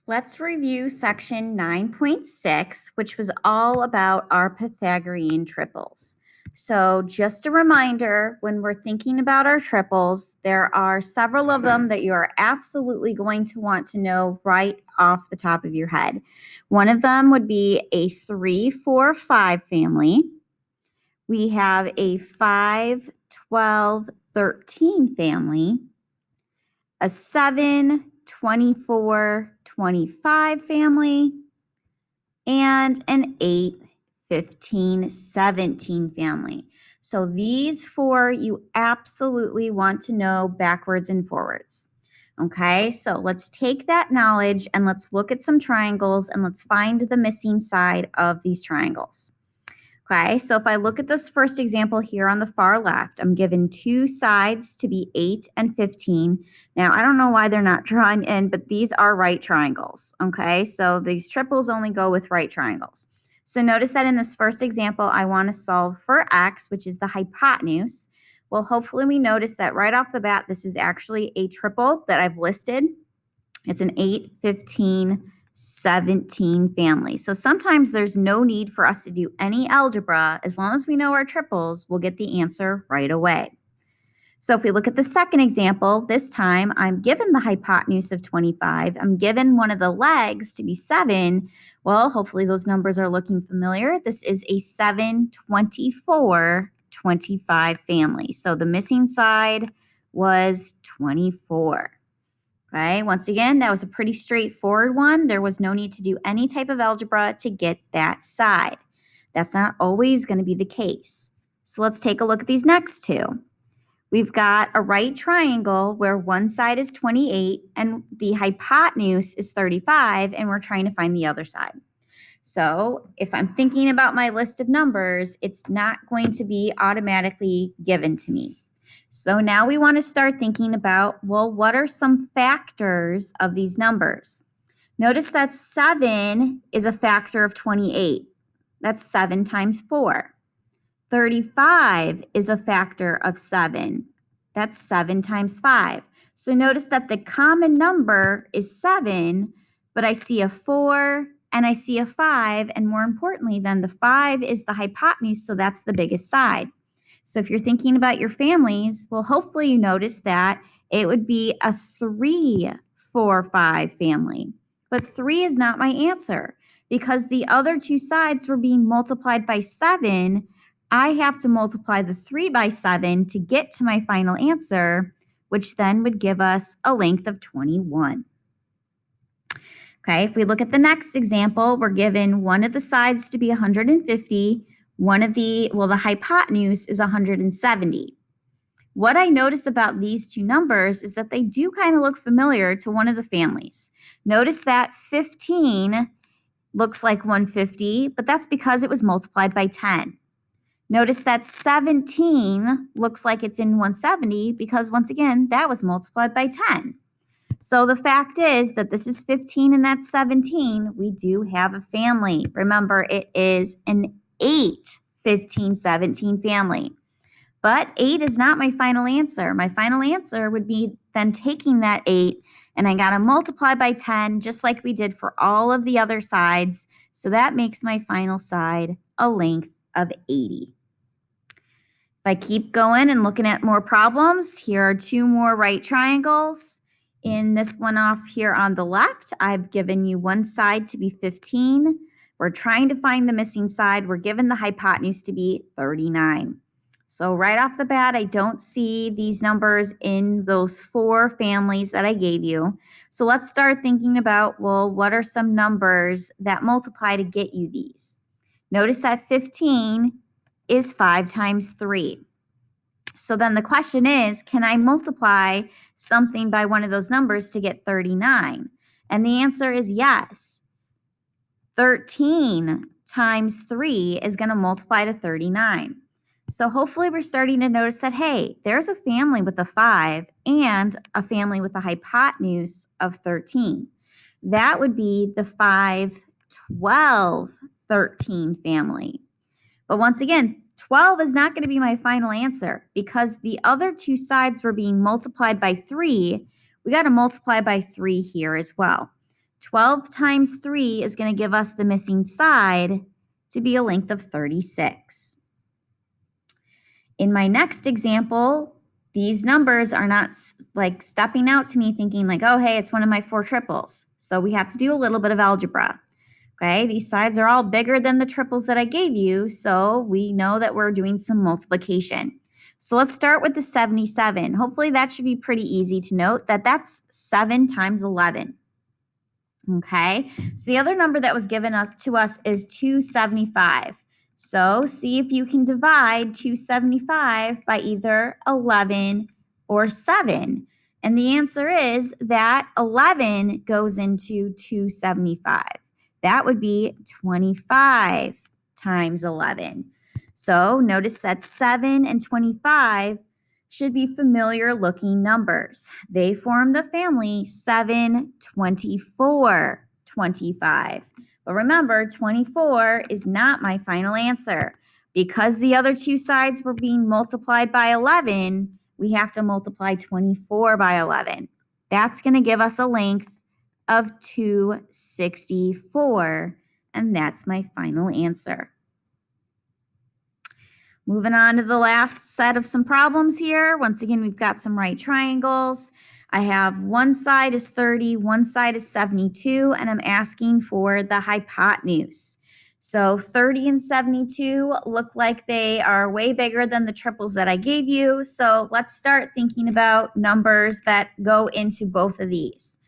Let's review section 9.6, which was all about our Pythagorean triples. So just a reminder, when we're thinking about our triples, there are several of them that you are absolutely going to want to know right off the top of your head. One of them would be a 3, 4, 5 family. We have a 5, 12, 13 family, a 7, 24, 25 family, and an 8, 15, 17 family. So these four you absolutely want to know backwards and forwards. Okay, so let's take that knowledge and let's look at some triangles and let's find the missing side of these triangles. Okay, so if I look at this first example here on the far left, I'm given two sides to be 8 and 15. Now, I don't know why they're not drawn in, but these are right triangles. Okay, so these triples only go with right triangles. So notice that in this first example, I want to solve for x, which is the hypotenuse. Well, hopefully we notice that right off the bat, this is actually a triple that I've listed. It's an 8, 15, 17 family. So sometimes there's no need for us to do any algebra. As long as we know our triples, we'll get the answer right away. So if we look at the second example, this time I'm given the hypotenuse of 25. I'm given one of the legs to be 7. Well, hopefully those numbers are looking familiar. This is a 7, 24, 25 family. So the missing side was 24. Okay, once again, that was a pretty straightforward one. There was no need to do any type of algebra to get that side. That's not always going to be the case. So let's take a look at these next two. We've got a right triangle where one side is 28 and the hypotenuse is 35, and we're trying to find the other side. So if I'm thinking about my list of numbers, it's not going to be automatically given to me. So now we want to start thinking about, well, what are some factors of these numbers? Notice that 7 is a factor of 28. That's 7 times 4. 35 is a factor of 7. That's 7 times 5. So notice that the common number is 7, but I see a 4 and I see a 5, and more importantly, then the 5 is the hypotenuse, so that's the biggest side. So if you're thinking about your families, well, hopefully you notice that it would be a 3, 4, 5 family. But 3 is not my answer because the other two sides were being multiplied by 7. I have to multiply the 3 by 7 to get to my final answer, which then would give us a length of 21. Okay, if we look at the next example, we're given one of the sides to be 150. The hypotenuse is 170. What I notice about these two numbers is that they do kind of look familiar to one of the families. Notice that 15 looks like 150, but that's because it was multiplied by 10. Notice that 17 looks like it's in 170 because, once again, that was multiplied by 10. So the fact is that this is 15 and that's 17. We do have a family. Remember, it is an 8, 15, 17 family. But 8 is not my final answer. My final answer would be then taking that 8 and I got to multiply by 10 just like we did for all of the other sides. So that makes my final side a length of 80. If I keep going and looking at more problems, here are two more right triangles. In this one off here on the left, I've given you one side to be 15. We're trying to find the missing side. We're given the hypotenuse to be 39. So right off the bat, I don't see these numbers in those four families that I gave you. So let's start thinking about, well, what are some numbers that multiply to get you these? Notice that 15 is 5 times 3. So then the question is, can I multiply something by one of those numbers to get 39? And the answer is yes. 13 times 3 is going to multiply to 39. So hopefully we're starting to notice that, hey, there's a family with a 5 and a family with a hypotenuse of 13. That would be the 5, 12, 13 family. But once again, 12 is not going to be my final answer because the other two sides were being multiplied by 3. We got to multiply by 3 here as well. 12 times 3 is going to give us the missing side to be a length of 36. In my next example, these numbers are not like stepping out to me thinking like, oh, hey, it's one of my 4 triples. So we have to do a little bit of algebra. Okay, these sides are all bigger than the triples that I gave you, so we know that we're doing some multiplication. So let's start with the 77. Hopefully that should be pretty easy to note that that's 7 times 11. Okay, so the other number that was given to us is 275. So see if you can divide 275 by either 11 or 7. And the answer is that 11 goes into 275. That would be 25 times 11. So notice that 7 and 25 should be familiar looking numbers. They form the family 7, 24, 25. But remember, 24 is not my final answer. Because the other two sides were being multiplied by 11, we have to multiply 24 by 11. That's going to give us a length of 264, and that's my final answer. Moving on to the last set of some problems here. Once again, we've got some right triangles. I have one side is 30, one side is 72, and I'm asking for the hypotenuse. So 30 and 72 look like they are way bigger than the triples that I gave you. So let's start thinking about numbers that go into both of these.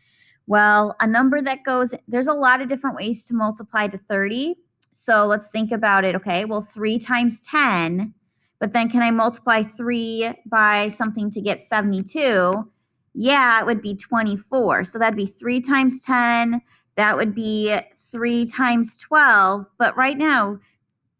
Well, a number that goes, there's a lot of different ways to multiply to 30. So let's think about it. Okay, well, 3 times 10, but then can I multiply 3 by something to get 72? Yeah, it would be 24. So that'd be 3 times 10. That would be 3 times 12. But right now,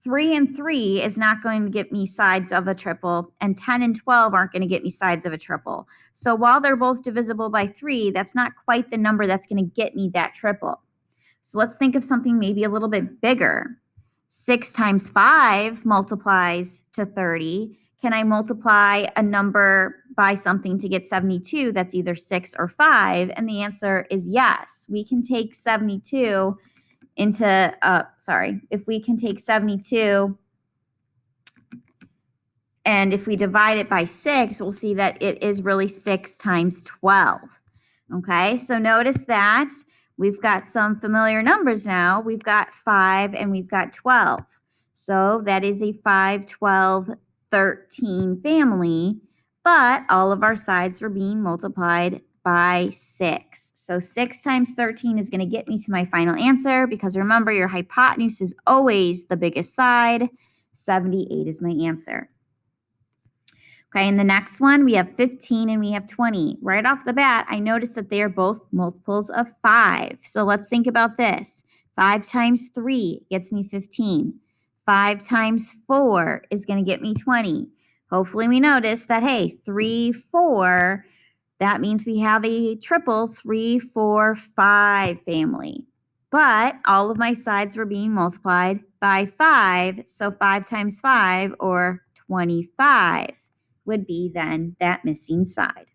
3 and 3 is not going to get me sides of a triple, and 10 and 12 aren't going to get me sides of a triple. So while they're both divisible by 3, that's not quite the number that's going to get me that triple. So let's think of something maybe a little bit bigger. 6 times 5 multiplies to 30. Can I multiply a number by something to get 72 that's either 6 or 5? And the answer is yes. We can take 72 if we can take 72 and if we divide it by 6, we'll see that it is really 6 times 12. Okay, so notice that we've got some familiar numbers now. We've got 5 and we've got 12. So that is a 5, 12, 13 family, but all of our sides were being multiplied by 6. So 6 times 13 is going to get me to my final answer because remember, your hypotenuse is always the biggest side. 78 is my answer. Okay, in the next one, we have 15 and we have 20. Right off the bat, I notice that they are both multiples of 5. So let's think about this. 5 times 3 gets me 15. 5 times 4 is going to get me 20. Hopefully we notice that, hey, 3, 4, that means we have a triple 3, 4, 5 family. But all of my sides were being multiplied by 5. So 5 times 5, or 25, would be then that missing side.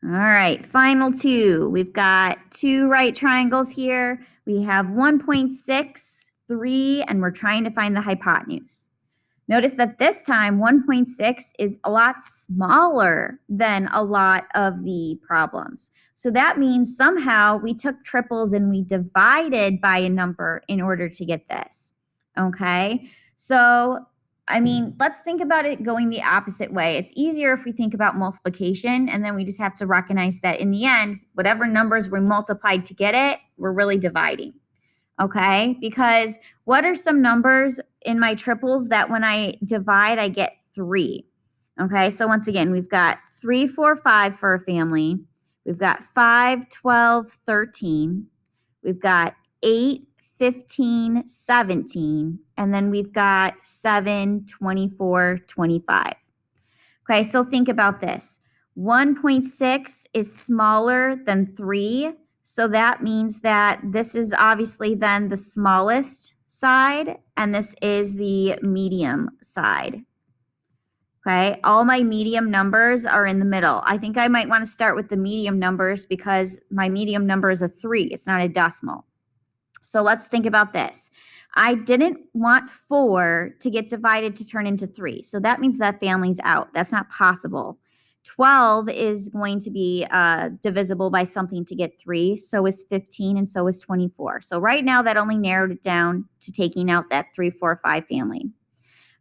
All right, final two. We've got two right triangles here. We have 1.6, 3, and we're trying to find the hypotenuse. Notice that this time 1.6 is a lot smaller than a lot of the problems. So that means somehow we took triples and we divided by a number in order to get this. Okay, so I mean, let's think about it going the opposite way. It's easier if we think about multiplication, and then we just have to recognize that in the end, whatever numbers we multiplied to get it, we're really dividing. Okay, because what are some numbers in my triples that when I divide, I get 3? Okay, so once again, we've got 3, 4, 5 for a family. We've got 5, 12, 13. We've got 8, 15, 17. And then we've got 7, 24, 25. Okay, so think about this. 1.6 is smaller than 3. So that means that this is obviously then the smallest side, and this is the medium side. Okay, all my medium numbers are in the middle. I think I might want to start with the medium numbers because my medium number is a 3. It's not a decimal. So let's think about this. I didn't want 4 to get divided to turn into 3. So that means that family's out. That's not possible. 12 is going to be divisible by something to get 3. So is 15 and so is 24. So right now that only narrowed it down to taking out that 3, 4, 5 family.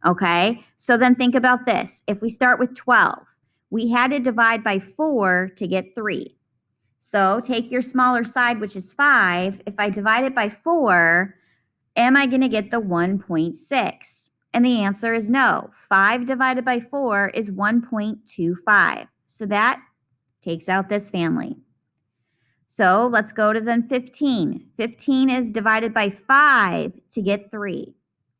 Okay, so then think about this. If we start with 12, we had to divide by 4 to get 3. So take your smaller side, which is 5. If I divide it by 4, am I going to get the 1.6? And the answer is no. 5 divided by 4 is 1.25. So that takes out this family. So let's go to then 15. 15 is divided by 5 to get 3.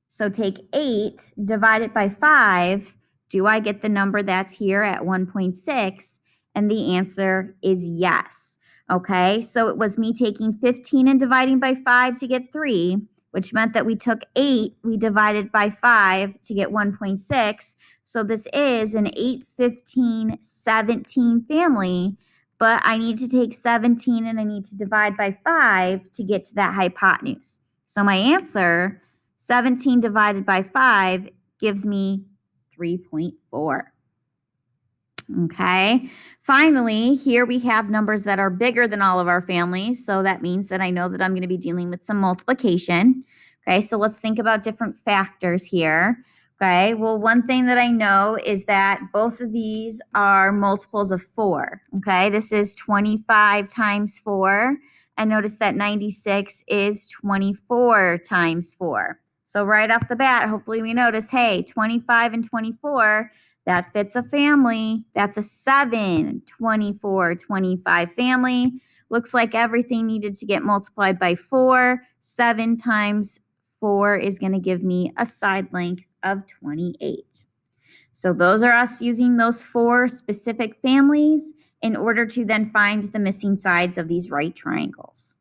So take 8 divided by 5. Do I get the number that's here at 1.6? And the answer is yes. Okay, so it was me taking 15 and dividing by 5 to get 3, which meant that we took 8, we divided by 5 to get 1.6. So this is an 8, 15, 17 family, but I need to take 17 and I need to divide by 5 to get to that hypotenuse. So my answer, 17 divided by 5, gives me 3.4. Okay. Finally, here we have numbers that are bigger than all of our families. So that means that I know that I'm going to be dealing with some multiplication. Okay. So let's think about different factors here. Okay. Well, one thing that I know is that both of these are multiples of 4. Okay. This is 25 times 4. And notice that 96 is 24 times 4. So right off the bat, hopefully we notice, hey, 25 and 24, that fits a family. That's a 7, 24, 25 family. Looks like everything needed to get multiplied by 4. 7 times 4 is going to give me a side length of 28. So those are us using those 4 specific families in order to then find the missing sides of these right triangles.